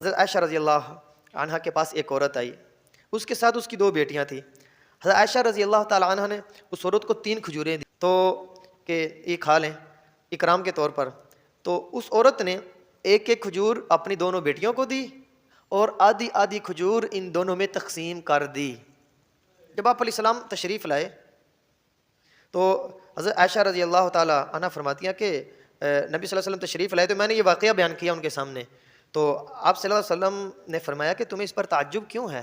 حضرت عائشہ رضی اللہ عنہا کے پاس ایک عورت آئی، اس کے ساتھ اس کی 2 بیٹیاں تھیں۔ حضرت عائشہ رضی اللہ تعالیٰ عنہ نے اس عورت کو 3 کھجوریں دی تو کہ یہ کھا لیں اکرام کے طور پر۔ تو اس عورت نے ایک ایک کھجور اپنی دونوں بیٹیوں کو دی اور آدھی آدھی کھجور ان دونوں میں تقسیم کر دی۔ جب آپ علیہ السلام تشریف لائے تو حضرت عائشہ رضی اللہ تعالیٰ عنہ فرماتی ہیں کہ نبی صلی اللہ علیہ وسلم تشریف لائے تو میں نے یہ واقعہ بیان کیا ان کے سامنے، تو آپ صلی اللہ علیہ وسلم نے فرمایا کہ تمہیں اس پر تعجب کیوں ہے،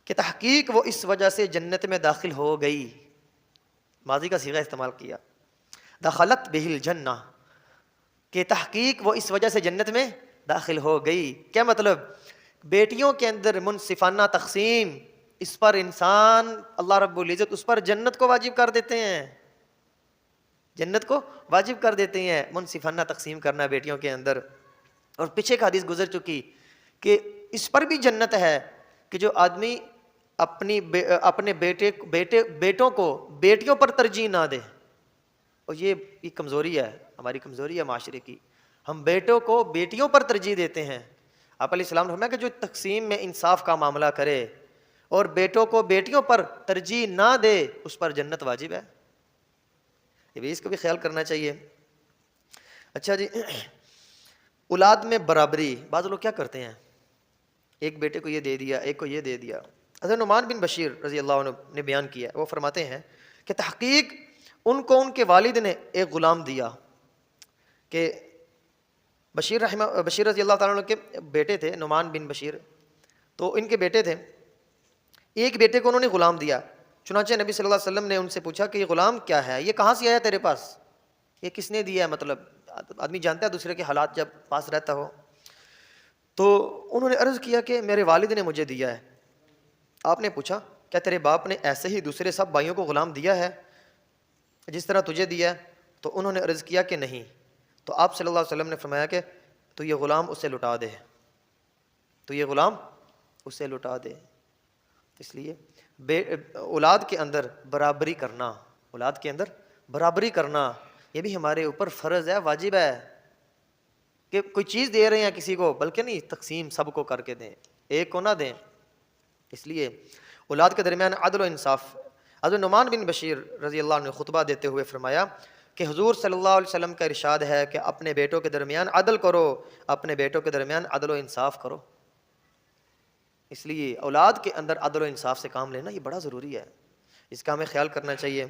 کہ تحقیق وہ اس وجہ سے جنت میں داخل ہو گئی۔ ماضی کا صیغہ استعمال کیا، دخلت بہ الجنہ، کہ تحقیق وہ اس وجہ سے جنت میں داخل ہو گئی۔ کیا مطلب؟ بیٹیوں کے اندر منصفانہ تقسیم، اس پر انسان اللہ رب العزت اس پر جنت کو واجب کر دیتے ہیں، جنت کو واجب کر دیتے ہیں منصفانہ تقسیم کرنا بیٹیوں کے اندر۔ اور پیچھے کا حدیث گزر چکی کہ اس پر بھی جنت ہے کہ جو آدمی اپنے بیٹوں کو بیٹیوں پر ترجیح نہ دے۔ اور یہ کمزوری ہے، ہماری کمزوری ہے معاشرے کی، ہم بیٹوں کو بیٹیوں پر ترجیح دیتے ہیں۔ آپ علیہ السلام نے فرمایا کہ جو تقسیم میں انصاف کا معاملہ کرے اور بیٹوں کو بیٹیوں پر ترجیح نہ دے اس پر جنت واجب ہے۔ یہ بھی اس کو بھی خیال کرنا چاہیے۔ اچھا جی، اولاد میں برابری، بعض لوگ کیا کرتے ہیں، ایک بیٹے کو یہ دے دیا ایک کو یہ دے دیا۔ حضرت نعمان بن بشیر رضی اللہ عنہ نے بیان کیا، وہ فرماتے ہیں کہ تحقیق ان کو ان کے والد نے ایک غلام دیا، کہ بشیر رضی اللہ تعالیٰ عنہ کے بیٹے تھے نعمان بن بشیر، تو ان کے بیٹے تھے، ایک بیٹے کو انہوں نے غلام دیا۔ چنانچہ نبی صلی اللہ علیہ وسلم نے ان سے پوچھا کہ یہ غلام کیا ہے، یہ کہاں سے آیا تیرے پاس، یہ کس نے دیا ہے؟ مطلب آدمی جانتا ہے دوسرے کے حالات جب پاس رہتا ہو۔ تو انہوں نے عرض کیا کہ میرے والد نے مجھے دیا ہے۔ آپ نے پوچھا کیا تیرے باپ نے ایسے ہی دوسرے سب بھائیوں کو غلام دیا ہے جس طرح تجھے دیا ہے؟ تو انہوں نے عرض کیا کہ نہیں۔ تو آپ صلی اللہ علیہ وسلم نے فرمایا کہ تو یہ غلام اسے لٹا دے، تو یہ غلام اسے لٹا دے۔ اس لیے اولاد کے اندر برابری کرنا، اولاد کے اندر برابری کرنا یہ بھی ہمارے اوپر فرض ہے، واجب ہے، کہ کوئی چیز دے رہے ہیں کسی کو بلکہ نہیں تقسیم سب کو کر کے دیں، ایک کو نہ دیں۔ اس لیے اولاد کے درمیان عدل و انصاف۔ حضرت نعمان بن بشیر رضی اللہ عنہ نے خطبہ دیتے ہوئے فرمایا کہ حضور صلی اللہ علیہ وسلم کا ارشاد ہے کہ اپنے بیٹوں کے درمیان عدل کرو، اپنے بیٹوں کے درمیان عدل و انصاف کرو۔ اس لیے اولاد کے اندر عدل و انصاف سے کام لینا یہ بڑا ضروری ہے، اس کا ہمیں خیال کرنا چاہیے۔